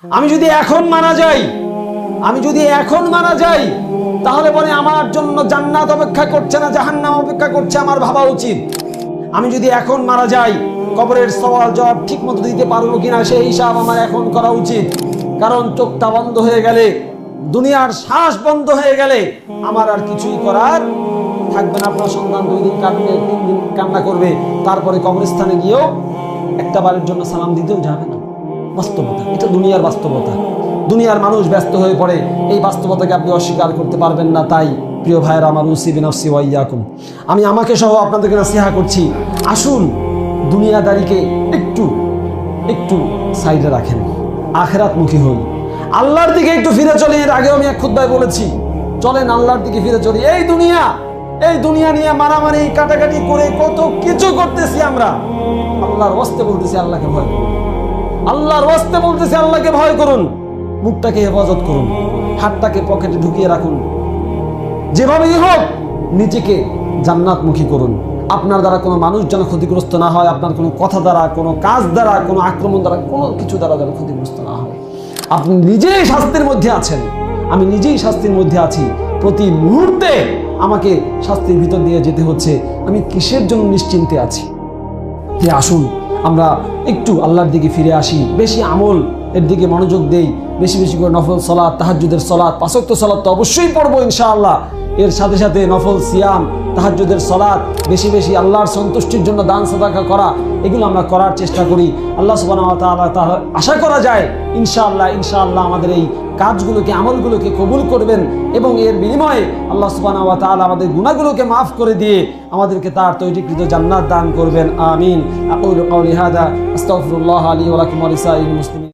আমি যদি এখন মারা যাই তাহলে পরে আমার জন্য জান্নাত অপেক্ষা করছে না জাহান্নাম অপেক্ষা করছে, আমার ভাবা উচিত। আমি যদি এখন মারা যাই, কবরের সওয়াল জবাব ঠিক মতো দিতে পারবো কিনা সেই হিসাব আমার এখন করা উচিত। কারণ চোখটা বন্ধ হয়ে গেলে, দুনিয়ার শ্বাস বন্ধ হয়ে গেলে আমার আর কিছুই করার থাকবে না। আপনার সন্তান 2 দিন কাঁদবে, 3 দিন কান্না করবে, তারপরে কবরস্থানে গিয়েও একটা বারের জন্য সালাম দিতেও যাবে না। বাস্তবতা, এটা দুনিয়ার বাস্তবতা। দুনিয়ার মানুষ ব্যস্ত হয়ে পড়ে, এই বাস্তবতাকে আপনি অস্বীকার করতে পারবেন না। তাই প্রিয় ভাইয়েরা আমার, উসি বিনফসি ওয়া ইয়াকুম, আমি আমাকে সহ আপনাদেরকে নসিহা করছি, আসুন দুনিয়াদারিকে একটু সাইডে রাখেন, আখিরাতমুখী হন, আল্লাহর দিকে একটু ফিরে চলি। এর আগেও আমি এক খুতবায় বলেছি, চলেন আল্লাহর দিকে ফিরে চলি। এই দুনিয়া নিয়ে মারামারি কাটাকাটি করে কত কিছু করতেছি আমরা। আল্লাহর ওয়াস্তে বলতেছি, আল্লাহকে ভয় করুন। আল্লাহর ওয়াস্তে বলতেছি, আল্লাহকে ভয় করুন। মুখটাকে হেফাজত করুন, হাতটাকে পকেটে ঢুকিয়ে রাখুন, যেভাবেই হোক নিজেকে জান্নাতমুখী করুন। আপনার দ্বারা কোনো মানুষ যেন ক্ষতিগ্রস্ত না হয়, আপনার কোনো কথা দ্বারা, কোনো কাজ দ্বারা, কোনো আক্রমণ দ্বারা, কোনো কিছু দ্বারা যেন ক্ষতিগ্রস্ত না হয়। আপনি নিজেই শাস্তির মধ্যে আছেন, আমি নিজেই শাস্তির মধ্যে আছি। প্রতি মুহূর্তে আমাকে শাস্তির ভিতর দিয়ে যেতে হচ্ছে। আমি কিসের জন্য নিশ্চিন্তে আছি? আসুন আমরা একটু আল্লাহর দিকে ফিরে আসি, বেশি আমল এর দিকে মনোযোগ দেই, বেশি বেশি করে নফল সালাত, তাহাজ্জুদের সালাত, 5 ওয়াক্ত সালাত তো অবশ্যই পড়বো ইনশাআল্লাহ। এর সাথে সাথে নফল সিয়াম, তাহাজ্জুদের সালাত, বেশি বেশি আল্লাহর সন্তুষ্টির জন্য দান সাদাকা করা, এগুলো আমরা করার চেষ্টা করি। আল্লাহ সুবহানাহু ওয়া তাআলা আশা করা যায় ইনশাআল্লাহ আমাদের এই কাজগুলোকে, আমলগুলোকে কবুল করবেন এবং এর বিনিময়ে আল্লাহ সুবহানাহু ওয়া তাআলা আমাদের গুনাহগুলোকে মাফ করে দিয়ে আমাদেরকে তার তৈরিকৃত জান্নাত দান করবেন। আমিন। আকুলু কাওলি হাদা আস্তাগফিরুল্লাহ লি ওয়া লাকুম ওয়া লিসাইরিল মুসলিমিন।